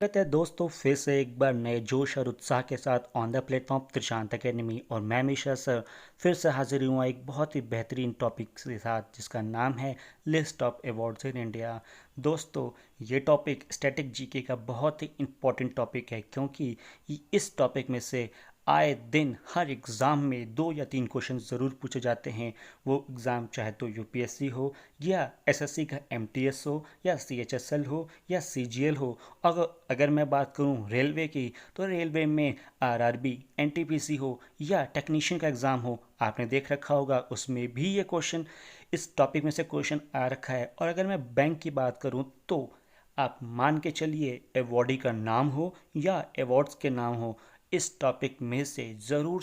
स्वागत है दोस्तों, फिर से एक बार नए जोश और उत्साह के साथ on the platform Trishant academy. और मैं मिश्रा सर फिर से हाजिर हुआ एक बहुत ही बेहतरीन टॉपिक के साथ जिसका नाम है list of awards in India. दोस्तों, ये टॉपिक स्टैटिक जीके का बहुत ही इम्पोर्टेंट टॉपिक है, क्योंकि इस टॉपिक में से आए दिन हर एग्ज़ाम में 2 या 3 क्वेश्चन ज़रूर पूछे जाते हैं। वो एग्ज़ाम चाहे तो यूपीएससी हो या एसएससी का एमटीएस हो या सीएचएसएल हो या सीजीएल हो। अगर अगर मैं बात करूं रेलवे की, तो रेलवे में आरआरबी, एनटीपीसी हो या टेक्नीशियन का एग्ज़ाम हो, आपने देख रखा होगा उसमें भी ये क्वेश्चन, इस टॉपिक में से क्वेश्चन आ रखा है। और अगर मैं बैंक की बात करूं तो आप मान के चलिए अवॉर्डी का नाम हो या अवार्ड्स के नाम हो, इस टॉपिक में से ज़रूर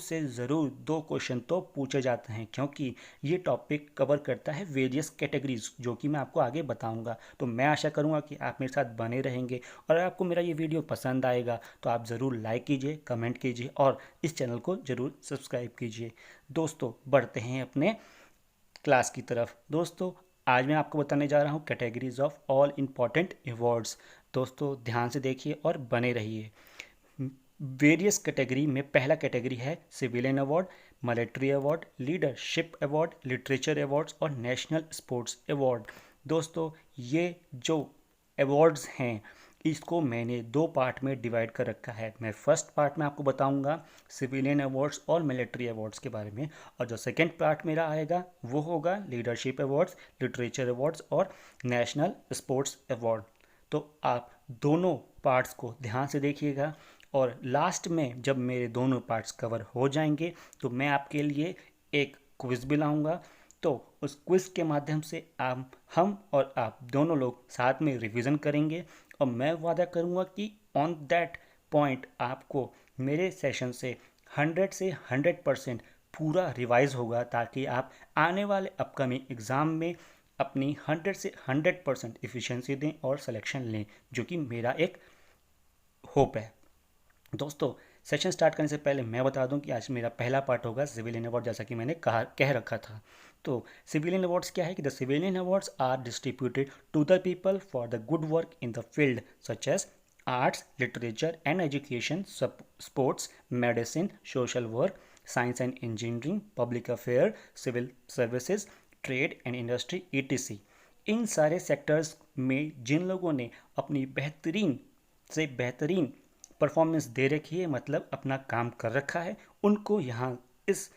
2 क्वेश्चन तो पूछे जाते हैं, क्योंकि ये टॉपिक कवर करता है वेरियस कैटेगरीज जो कि मैं आपको आगे बताऊंगा। तो मैं आशा करूंगा कि आप मेरे साथ बने रहेंगे, और अगर आपको मेरा ये वीडियो पसंद आएगा तो आप ज़रूर लाइक कीजिए, कमेंट कीजिए और इस चैनल को ज़रूर सब्सक्राइब कीजिए। दोस्तों, बढ़ते हैं अपने क्लास की तरफ। दोस्तों, आज मैं आपको बताने जा रहा हूँ categories of all important awards. दोस्तों, ध्यान से देखिए और बने रहिए। वेरियस कैटेगरी में पहला कैटेगरी है civilian award, military award, leadership award, literature awards और नेशनल स्पोर्ट्स अवार्ड। दोस्तों, ये जो अवार्ड्स हैं इसको मैंने 2 पार्ट में डिवाइड कर रखा है। मैं फर्स्ट पार्ट में आपको बताऊंगा सिविलियन अवार्ड्स और मिलिट्री अवार्ड्स के बारे में, और जो सेकंड पार्ट मेरा आएगा वो होगा लीडरशिप अवार्ड्स, लिटरेचर अवार्ड्स और नेशनल स्पोर्ट्स अवार्ड। तो आप दोनों पार्ट्स को ध्यान से देखिएगा, और लास्ट में जब मेरे दोनों पार्ट्स कवर हो जाएंगे तो मैं आपके लिए एक क्विज़ भी लाऊंगा। तो उस क्विज़ के माध्यम से हम और आप दोनों लोग साथ में रिवीजन करेंगे, और मैं वादा करूंगा कि ऑन दैट पॉइंट आपको मेरे सेशन से 100% पूरा रिवाइज होगा, ताकि आप आने वाले अपकमिंग एग्ज़ाम में अपनी 100% इफ़िशेंसी दें और सिलेक्शन लें, जो कि मेरा एक होप है। दोस्तों, सेशन स्टार्ट करने से पहले मैं बता दूं कि आज मेरा पहला पार्ट होगा सिविलियन अवार्ड, जैसा कि मैंने कह रखा था। तो सिविलियन अवार्ड्स क्या है कि the civilian awards are distributed to the people for the good work in the field such as arts, literature and education, sports, medicine, social work, science and engineering, public affair, civil services, trade and industry ETC. इन सारे sectors में जिन लोगों ने अपनी बेहतरीन से बेहतरीन performance दे रखी है, मतलब अपना काम कर रखा है, उनको यहाँ इस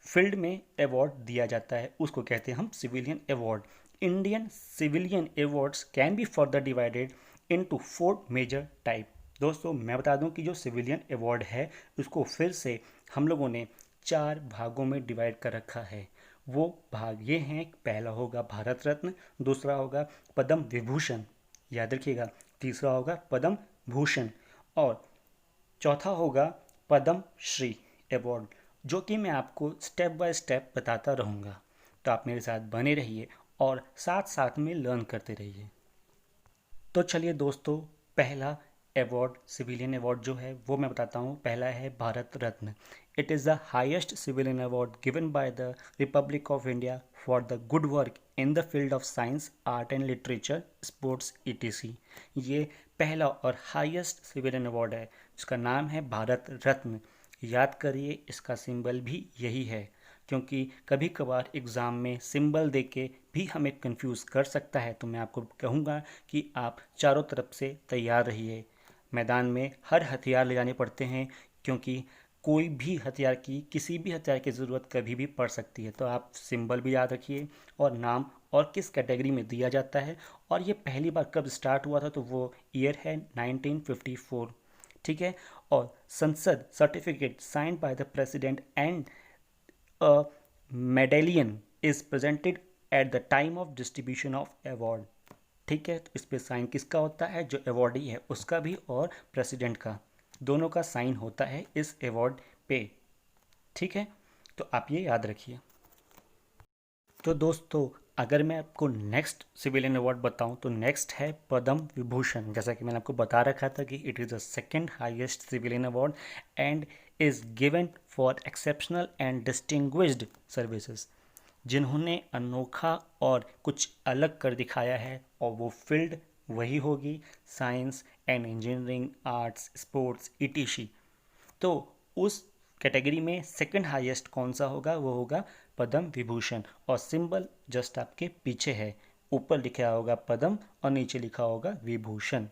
फील्ड में अवार्ड दिया जाता है। उसको कहते हैं हम civilian award. Indian civilian awards can be further divided into 4 major type. दोस्तों, मैं बता दूं कि जो सिविलियन अवार्ड है उसको फिर से हम लोगों ने 4 भागों में डिवाइड कर रखा है। वो भाग ये हैं, पहला होगा भारत रत्न, दूसरा होगा पद्म विभूषण, याद रखिएगा, तीसरा होगा पद्म भूषण, और चौथा होगा पद्म श्री अवार्ड, जो कि मैं आपको स्टेप बाय स्टेप बताता रहूँगा। तो आप मेरे साथ बने रहिए और साथ साथ में लर्न करते रहिए। तो चलिए दोस्तों, पहला अवार्ड सिविलियन अवार्ड जो है वो मैं बताता हूँ। पहला है Bharat Ratna. It is the highest civilian award given by the Republic of India for the good work in the field of science, art and literature, sports ETC. ये पहला और हाईएस्ट सिविलियन अवार्ड है जिसका नाम है भारत रत्न। याद करिए, इसका सिंबल भी यही है, क्योंकि कभी कभार एग्ज़ाम में सिंबल देके भी हमें कंफ्यूज कर सकता है। तो मैं आपको कहूँगा कि आप चारों तरफ से तैयार रहिए। मैदान में हर हथियार ले जाने पड़ते हैं, क्योंकि कोई भी हथियार की किसी भी हथियार की ज़रूरत कभी भी पड़ सकती है। तो आप सिंबल भी याद रखिए, और नाम और किस कैटेगरी में दिया जाता है, और ये पहली बार कब स्टार्ट हुआ था, तो वो ईयर है 1954। ठीक है। और संसद certificate signed by the president and a medallion is presented at the time of distribution of award। ठीक है। तो इस पे साइन किसका होता है, जो अवॉर्डी है उसका भी और प्रेसिडेंट का, दोनों का साइन होता है इस अवार्ड पे। ठीक है। तो आप ये याद रखिए। तो दोस्तों, अगर मैं आपको नेक्स्ट सिविलियन अवार्ड बताऊं तो नेक्स्ट है पद्म विभूषण। जैसा कि मैंने आपको बता रखा था कि it is the second highest civilian award and is given for exceptional and distinguished services, जिन्होंने अनोखा और कुछ अलग कर दिखाया है, और वो फील्ड वही होगी science and engineering, arts, sports, etc. तो उस कैटेगरी में सेकंड हाईएस्ट कौन सा होगा, वो होगा पद्म विभूषण। और सिंबल जस्ट आपके पीछे है, ऊपर लिखा होगा पद्म और नीचे लिखा होगा विभूषण।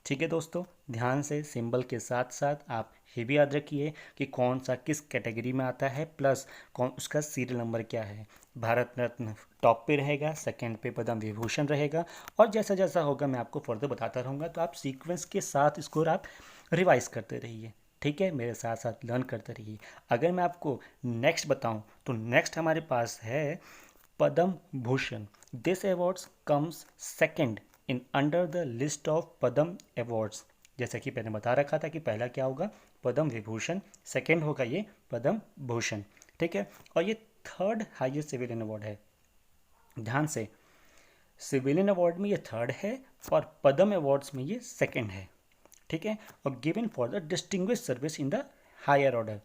ठीक है दोस्तों, ध्यान से सिंबल के साथ साथ आप ये भी याद रखिए कि कौन सा किस कैटेगरी में आता है, प्लस कौन उसका सीरियल नंबर क्या है। भारत रत्न टॉप पे रहेगा, सेकंड पे पद्म विभूषण रहेगा, और जैसा जैसा होगा मैं आपको फर्दर बताता रहूँगा। तो आप सीक्वेंस के साथ इसको आप रिवाइज करते रहिए, ठीक है, मेरे साथ साथ लर्न करते रहिए। अगर मैं आपको नेक्स्ट बताऊं तो नेक्स्ट हमारे पास है Padma Bhushan. This awards comes second in under the list of Padma awards. जैसा कि मैंने बता रखा था कि पहला क्या होगा, पद्म विभूषण, सेकंड होगा ये पद्म भूषण, ठीक है। और ये थर्ड हाईएस्ट सिविलियन अवार्ड है। ध्यान से, सिविलियन अवार्ड में ये थर्ड है और पद्म अवार्ड्स में ये सेकंड है, ठीक है। और given for the distinguish service in the higher order,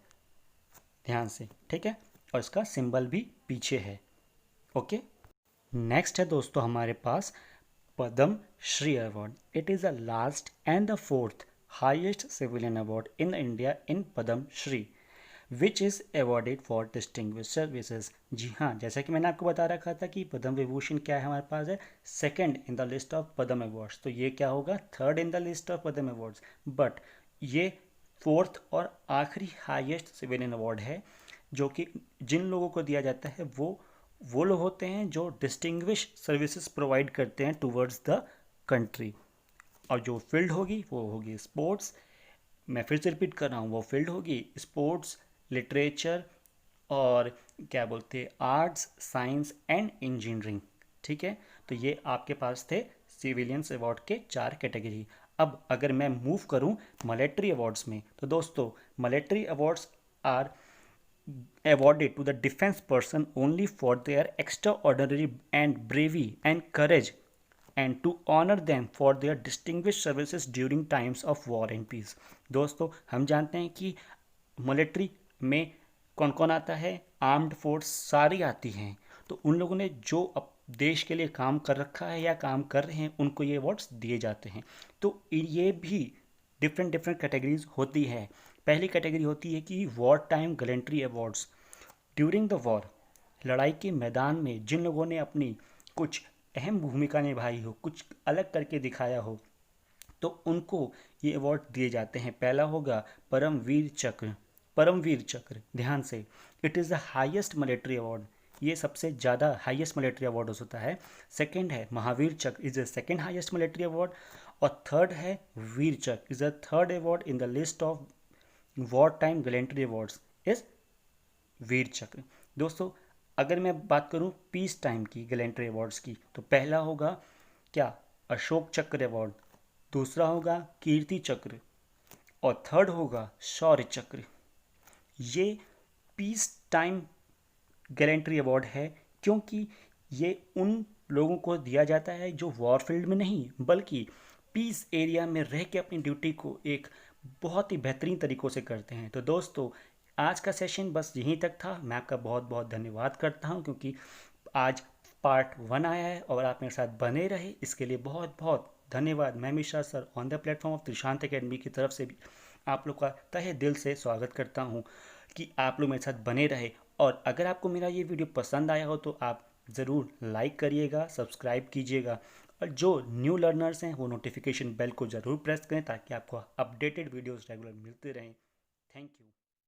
ध्यान से, ठीक है। और इसका सिंबल भी पीछे है, ओके। नेक्स्ट है दोस्तों हमारे पास Padma Shri award. It is the last and the fourth highest civilian award in India in Padma Shri, which is awarded for distinguish services. जी हाँ, जैसा कि मैंने आपको बता रखा था कि पद्म विभूषण क्या है हमारे पास है, second in the list of Padma awards, तो ये क्या होगा, third in the list of Padma awards. But ये फोर्थ और आखिरी हाईएस्ट सिविलियन अवार्ड है, जो कि जिन लोगों को दिया जाता है वो लोग होते हैं जो डिस्टिंग्विश सर्विसेज प्रोवाइड करते हैं टूवर्ड्स द कंट्री। और जो फील्ड होगी वो होगी स्पोर्ट्स, मैं फिर से रिपीट कर रहा हूँ, वो फील्ड होगी स्पोर्ट्स, लिटरेचर और क्या बोलते हैं आर्ट्स, साइंस एंड इंजीनियरिंग, ठीक है। तो ये आपके पास थे सिविलियंस अवार्ड के 4 कैटेगरी। अब अगर मैं मूव करूं मिलिट्री अवार्ड्स में, तो दोस्तों military awards are awarded to the defense person only for their extraordinary and bravery and courage, and to honor them for their distinguished services during times of war and peace। दोस्तों हम जानते हैं कि military में कौन कौन आता है, आर्म्ड फोर्स सारी आती हैं। तो उन लोगों ने जो देश के लिए काम कर रखा है या काम कर रहे हैं, उनको ये अवार्ड्स दिए जाते हैं। तो ये भी डिफरेंट डिफरेंट कैटेगरीज होती है। पहली कैटेगरी होती है कि war time gallantry awards. During the war, लड़ाई के मैदान में जिन लोगों ने अपनी कुछ अहम भूमिका निभाई हो, कुछ अलग करके दिखाया हो, तो उनको ये अवार्ड दिए जाते हैं। पहला होगा परमवीर चक्र। परमवीर चक्र, ध्यान से, it is the highest military award, ये सबसे ज़्यादा हाईएस्ट मिलिट्री अवार्ड होता है। सेकंड है Mahavir Chakra, is the second highest military award. और थर्ड है Vir Chakra, is the third award in the list of war time gallantry awards is Vir Chakra. दोस्तों अगर मैं बात करूं पीस टाइम की गैलेंट्री अवार्ड्स की, तो पहला होगा क्या, अशोक चक्र अवार्ड, दूसरा होगा कीर्ति चक्र, और थर्ड होगा शौर्य चक्र। ये पीस टाइम गैलेंट्री अवार्ड है, क्योंकि ये उन लोगों को दिया जाता है जो वॉर फील्ड में नहीं बल्कि पीस एरिया में रह के अपनी ड्यूटी को एक बहुत ही बेहतरीन तरीक़ों से करते हैं। तो दोस्तों आज का सेशन बस यहीं तक था। मैं आपका बहुत बहुत धन्यवाद करता हूं, क्योंकि आज पार्ट 1 आया है और आप मेरे साथ बने रहे, इसके लिए बहुत बहुत धन्यवाद। मैं Mishra sir on the platform of Trishant academy की तरफ से भी आप लोग का तहे दिल से स्वागत करता हूं कि आप लोग मेरे साथ बने रहे। और अगर आपको मेरा ये वीडियो पसंद आया हो तो आप ज़रूर लाइक करिएगा, सब्सक्राइब कीजिएगा, और जो न्यू लर्नर्स हैं वो नोटिफिकेशन बेल को ज़रूर प्रेस करें ताकि आपको अपडेटेड वीडियोस रेगुलर मिलते रहें। Thank you.